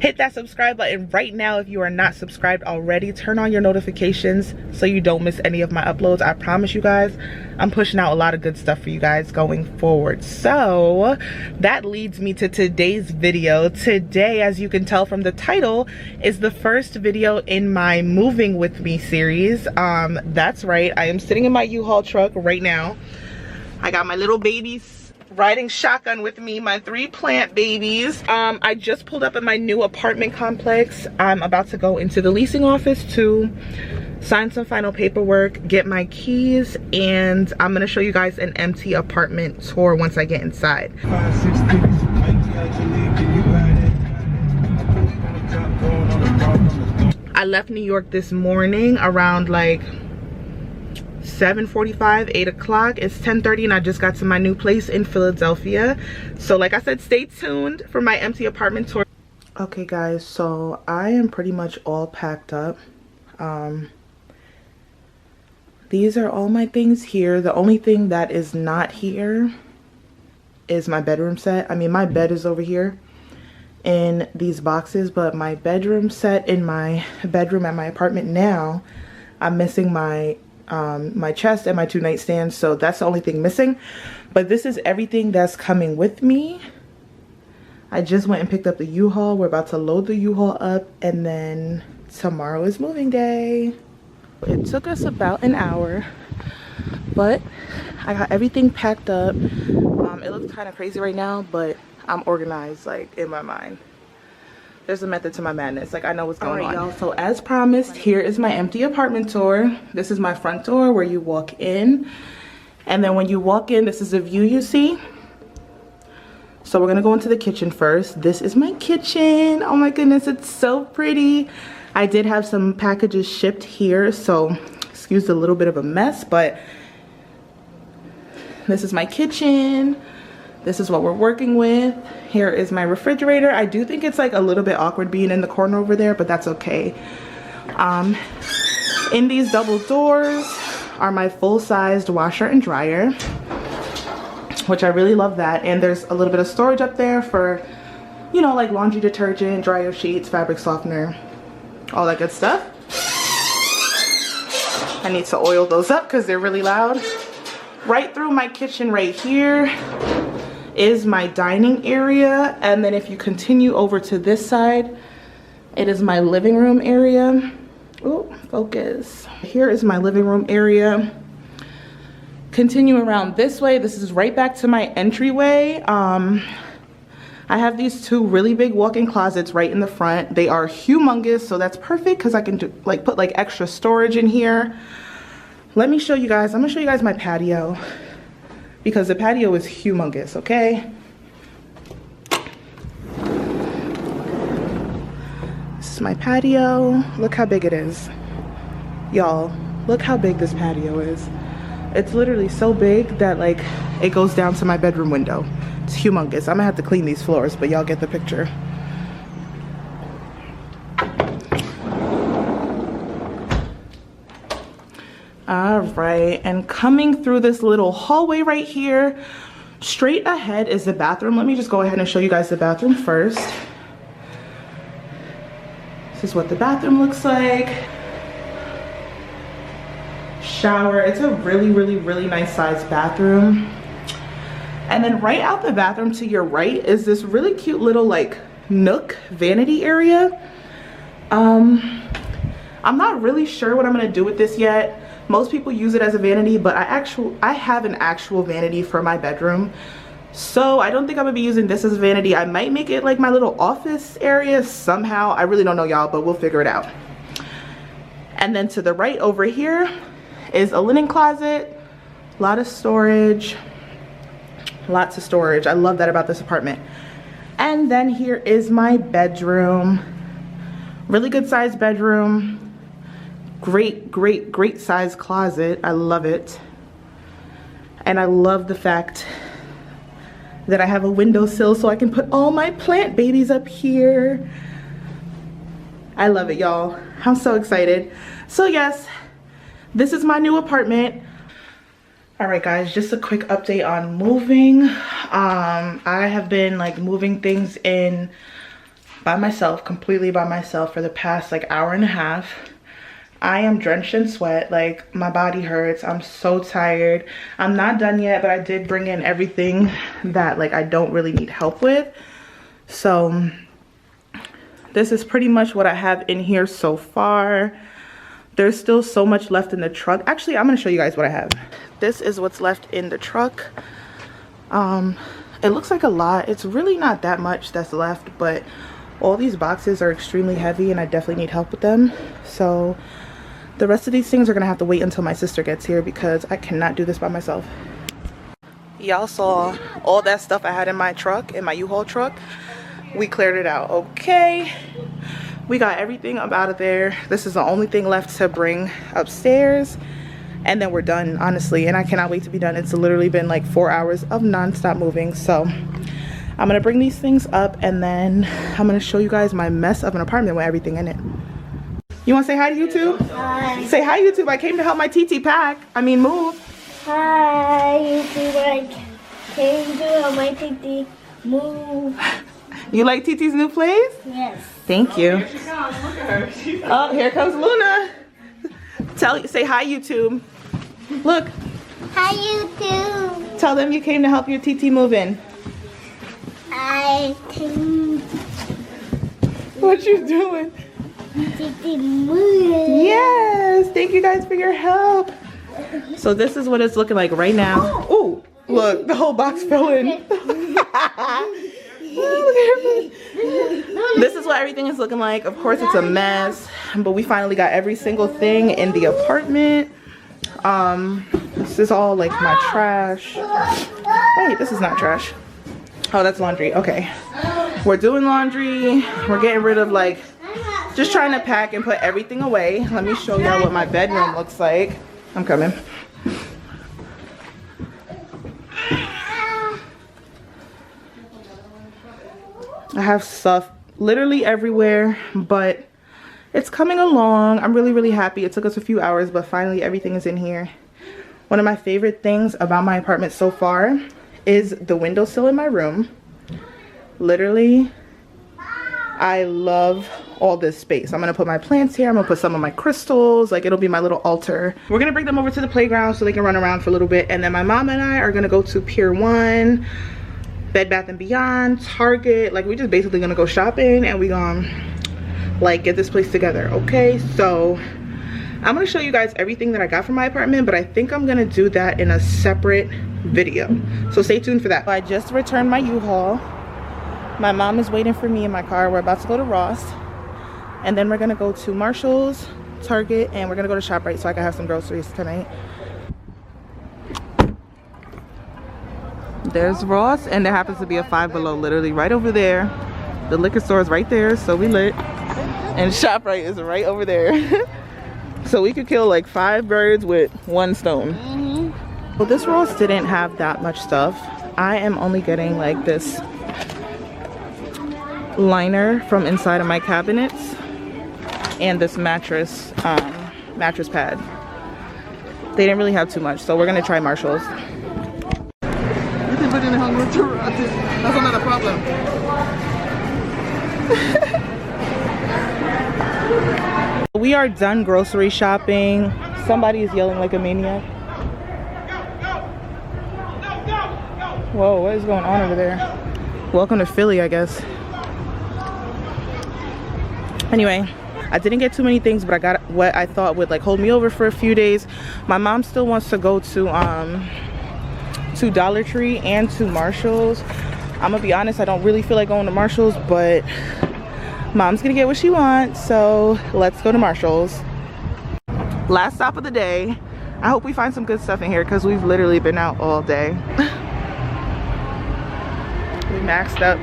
hit that subscribe button right now if you are not subscribed already. Turn on your notifications so you don't miss any of my uploads. I promise you guys, I'm pushing out a lot of good stuff for you guys going forward. So that leads me to today's video. Today, as you can tell from the title, is the first video in my moving with me series. That's right, I am sitting in my U-Haul truck right now. I got my little babies riding shotgun with me, my 3 plant babies. I just pulled up at my new apartment complex. I'm about to go into the leasing office to sign some final paperwork, get my keys, and I'm gonna show you guys an empty apartment tour once I get inside. I left New York this morning around like 7:45, 8 o'clock. It's 10:30 and I just got to my new place in Philadelphia. So like I said, stay tuned for my empty apartment tour. Okay guys, so I am pretty much all packed up. These are all my things here. The only thing that is not here is my bedroom set. I mean, my bed is over here in these boxes, but my bedroom set in my bedroom at my apartment now, I'm missing my my chest and my 2 nightstands, so that's the only thing missing. But this is everything that's coming with me. I just went and picked up the U-Haul. We're about to load the U-Haul up, and then tomorrow is moving day. It took us about an hour, but I got everything packed up. It looks kind of crazy right now, but I'm organized, like, in my mind. There's a method to my madness. Like, I know what's going on. Y'all, so as promised, here is my empty apartment tour. This is my front door where you walk in. And then when you walk in, this is the view you see. So we're gonna go into the kitchen first. This is my kitchen. Oh my goodness, it's so pretty. I did have some packages shipped here, so excuse a little bit of a mess, but this is my kitchen. This is what we're working with. Here is my refrigerator. I do think it's like a little bit awkward being in the corner over there, but that's okay. In these double doors are my full-sized washer and dryer, which I really love that. And there's a little bit of storage up there for, you know, like laundry detergent, dryer sheets, fabric softener, all that good stuff. I need to oil those up because they're really loud. Right through my kitchen right here is my dining area, and then if you continue over to this side, it is my living room area. Oh, focus. Here is my living room area. Continue around this way, this is right back to my entryway. I have these 2 really big walk-in closets right in the front. They are humongous, so that's perfect because I can do, like, put like extra storage in here. Let me show you guys. I'm gonna show you guys my patio, because the patio is humongous, okay? This is my patio. Look how big it is. Y'all, look how big this patio is. It's literally so big that, like, it goes down to my bedroom window. It's humongous. I'm gonna have to clean these floors, but y'all get the picture. All right, and coming through this little hallway right here, straight ahead is the bathroom. Let me just go ahead and show you guys the bathroom first. This is what the bathroom looks like. Shower. It's a really, really, really nice sized bathroom. And then right out the bathroom to your right is this really cute little like nook vanity area. I'm not really sure what I'm gonna do with this yet. Most people use it as a vanity, but I have an actual vanity for my bedroom. So I don't think I'm gonna be using this as a vanity. I might make it like my little office area somehow. I really don't know, y'all, but we'll figure it out. And then to the right over here is a linen closet, a lot of storage, lots of storage. I love that about this apartment. And then here is my bedroom. Really good sized bedroom. Great size closet. I love it. And I love the fact that I have a windowsill so I can put all my plant babies up here. I love it, y'all. I'm so excited. So yes, this is my new apartment. All right guys, just a quick update on moving. I have been like moving things in by myself, completely by myself for the past like hour and a half. I am drenched in sweat, like my body hurts. I'm so tired. I'm not done yet, but I did bring in everything that like I don't really need help with. So this is pretty much what I have in here so far. There's still so much left in the truck. Actually, I'm gonna show you guys what I have. This is what's left in the truck. It looks like a lot. It's really not that much that's left, but all these boxes are extremely heavy and I definitely need help with them. So the rest of these things are gonna have to wait until my sister gets here because I cannot do this by myself. Y'all saw all that stuff I had in my truck, in my U-Haul truck. We cleared it out, okay? We got everything up out of there. This is the only thing left to bring upstairs. And then we're done, honestly. And I cannot wait to be done. It's literally been like 4 hours of non-stop moving. So I'm gonna bring these things up and then I'm gonna show you guys my mess of an apartment with everything in it. You wanna say hi to YouTube? Hi. Say hi, YouTube. I came to help my TT pack. I mean move. Hi, YouTube. I came to help my TT move. You like TT's new place? Yes. Thank you. Here she comes. Look at her. Oh, here comes Luna. Say hi, YouTube. Look, Hi, YouTube. tell them you came to help your TT move in. I came What you doing? TT move. Yes, thank you guys for your help. So this is what it's looking like right now. Oh, look, the whole box fell in. This is what everything is looking like. Of course it's a mess, but we finally got every single thing in the apartment. This is all like my trash. Wait, this is not trash. Oh, that's laundry. Okay, we're doing laundry. We're getting rid of like, just trying to pack and put everything away. Let me show y'all what my bedroom looks like. I'm coming. I have stuff literally everywhere, but it's coming along. I'm really happy. It took us a few hours, but finally everything is in here. One of my favorite things about my apartment so far is the windowsill in my room. Literally, I love all this space. I'm gonna put my plants here. I'm gonna put some of my crystals. Like, it'll be my little altar. We're gonna bring them over to the playground so they can run around for a little bit, and then my mom and I are gonna go to Pier 1, Bed Bath & Beyond, Target. Like, we're just basically gonna go shopping and we gonna like get this place together, okay? So I'm gonna show you guys everything that I got from my apartment, but I think I'm gonna do that in a separate video, so stay tuned for that. I just returned my U-Haul. My mom is waiting for me in my car. We're about to go to Ross, and then we're gonna go to Marshall's, Target, and we're gonna go to ShopRite so I can have some groceries tonight. There's Ross, and there happens to be a Five Below literally right over there. The liquor store is right there, so we lit. And ShopRite is right over there. So we could kill like 5 birds with 1 stone. Well, this Ross didn't have that much stuff. I am only getting like this liner from inside of my cabinets and this mattress pad. They didn't really have too much, so we're gonna try Marshall's. That's another problem. We are done grocery shopping. Somebody is yelling like a maniac. Whoa, what is going on over there? Welcome to Philly, I guess. Anyway, I didn't get too many things, but I got what I thought would like hold me over for a few days. My mom still wants to go to Dollar Tree and to Marshall's. I'm gonna be honest, I don't really feel like going to Marshall's, but mom's gonna get what she wants, so let's go to Marshall's. Last stop of the day. I hope we find some good stuff in here because we've literally been out all day. We maxed up.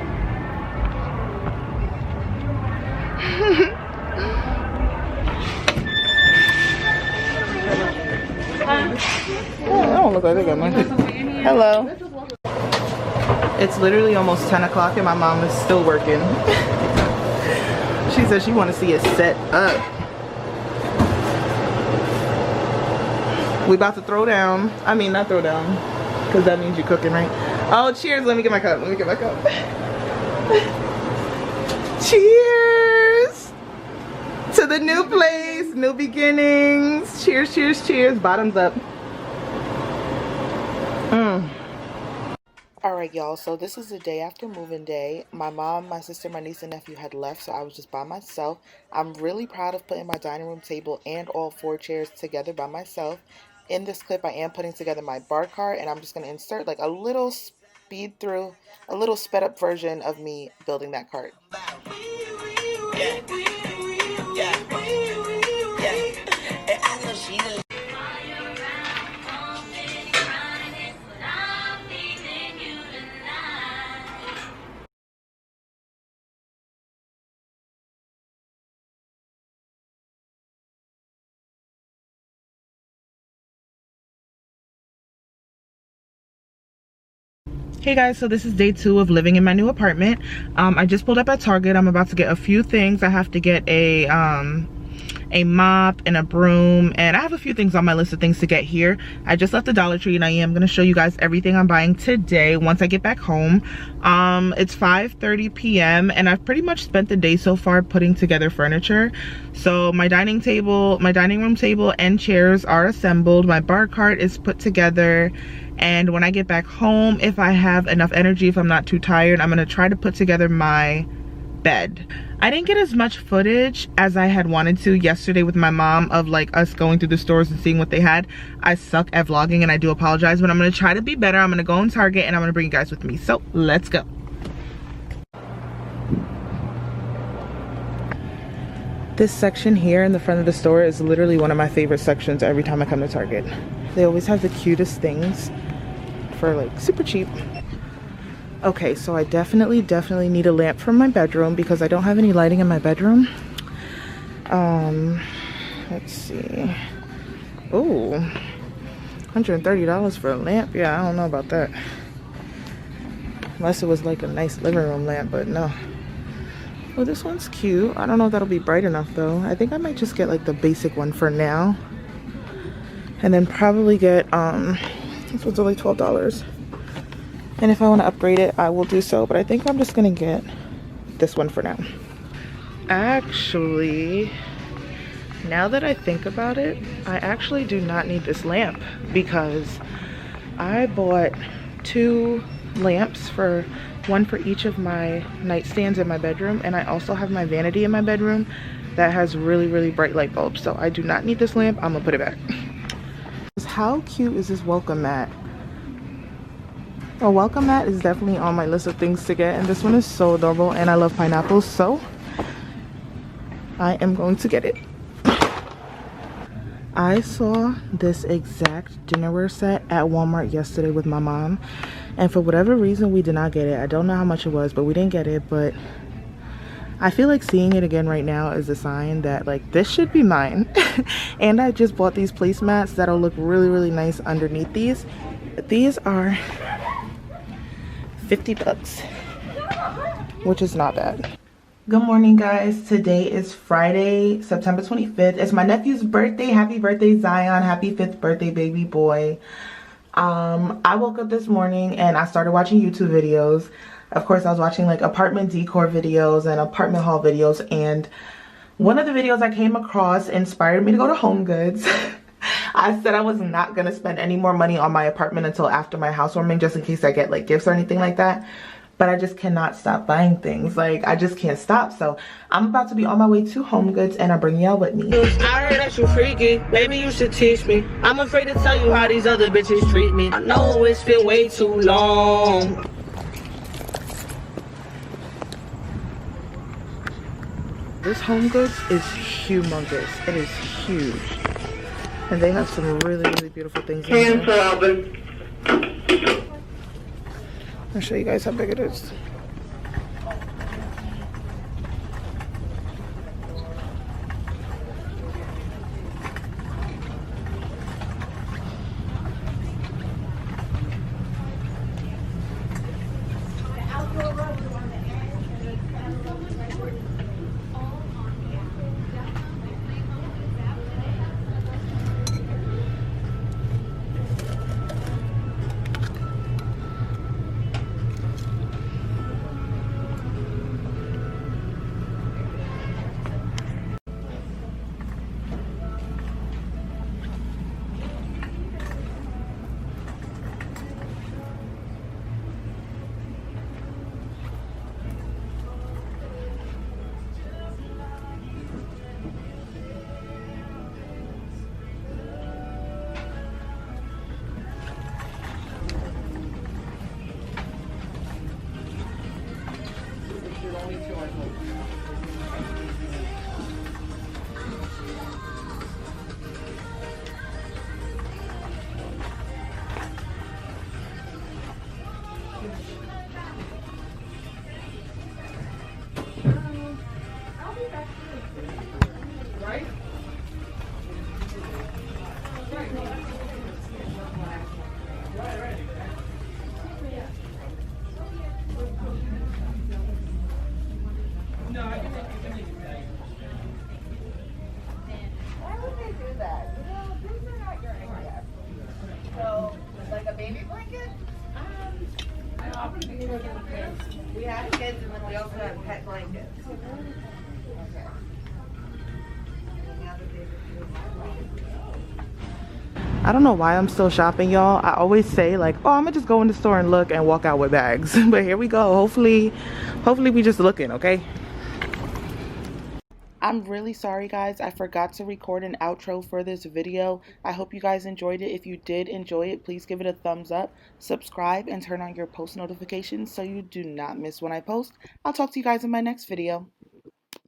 Oh, I don't look like they got money. Hello. It's literally almost 10 o'clock and my mom is still working. She said she want to see it set up. We about to throw down. I mean, not throw down, because that means you're cooking, right? Oh, cheers. Let me get my cup. Let me get my cup. Cheers to the new place, new beginnings. Cheers, cheers, cheers. Bottoms up. Alright y'all, so this is the day after moving day. My mom, my sister, my niece, and nephew had left, so I was just by myself. I'm really proud of putting my dining room table and all 4 chairs together by myself. In this clip, I am putting together my bar cart, and I'm just going to insert like a little speed through, a little sped up version of me building that cart. Hey guys, so this is day 2 of living in my new apartment. I just pulled up at Target. I'm about to get a few things. I have to get a mop and a broom, and I have a few things on my list of things to get here. I just left the Dollar Tree, and I am going to show you guys everything I'm buying today once I get back home. It's 5:30 p.m. and I've pretty much spent the day so far putting together furniture. So my dining room table and chairs are assembled. My bar cart is put together. And when I get back home, if I have enough energy, if I'm not too tired, I'm gonna try to put together my bed. I didn't get as much footage as I had wanted to yesterday with my mom of like us going through the stores and seeing what they had. I suck at vlogging and I do apologize, but I'm gonna try to be better. I'm gonna go in Target and I'm gonna bring you guys with me. So let's go. This section here in the front of the store is literally one of my favorite sections every time I come to Target. They always have the cutest things for like super cheap. Okay, so I definitely need a lamp for my bedroom because I don't have any lighting in my bedroom. Let's see. Oh, $130 for a lamp. Yeah, I don't know about that. Unless it was like a nice living room lamp, but no. Oh, this one's cute. I don't know if that'll be bright enough though. I think I might just get like the basic one for now. And then probably get, this one's only $12. And if I want to upgrade it, I will do so. But I think I'm just going to get this one for now. Actually, now that I think about it, I actually do not need this lamp because I bought 2 lamps, one for each of my nightstands in my bedroom. And I also have my vanity in my bedroom that has really bright light bulbs. So I do not need this lamp. I'm going to put it back. How cute is this welcome mat? A welcome mat is definitely on my list of things to get, and this one is so adorable, and I love pineapples, so I am going to get it. I saw this exact dinnerware set at Walmart yesterday with my mom, and for whatever reason we did not get it. I don't know how much it was, but we didn't get it. But I feel like seeing it again right now is a sign that like this should be mine. And I just bought these placemats that'll look really nice underneath these. These are 50 bucks, which is not bad. Good morning guys, today is Friday, September 25th. It's my nephew's birthday. Happy birthday Zion, happy 5th birthday baby boy. I woke up this morning and I started watching YouTube videos. Of course, I was watching like apartment decor videos and apartment haul videos, and one of the videos I came across inspired me to go to HomeGoods. I said I was not gonna spend any more money on my apartment until after my housewarming, just in case I get like gifts or anything like that. But I just cannot stop buying things. Like, I just can't stop. So I'm about to be on my way to HomeGoods and I'm bringing y'all with me. I heard that you freaky. Maybe you should teach me. I'm afraid to tell you how these other bitches treat me. I know it's been way too long. This HomeGoods is humongous. It is huge. And they have some really beautiful things in there. I'll show you guys how big it is. Why would they do that? You know, these are not your area. So, like a baby blanket? I often think of kids. We have kids and then we also have pet blankets. Okay. I don't know why I'm still shopping, y'all. I always say like, oh, I'm gonna just go in the store and look and walk out with bags. But here we go. Hopefully we just looking, okay? I'm really sorry, guys. I forgot to record an outro for this video. I hope you guys enjoyed it. If you did enjoy it, please give it a thumbs up, subscribe, and turn on your post notifications so you do not miss when I post. I'll talk to you guys in my next video.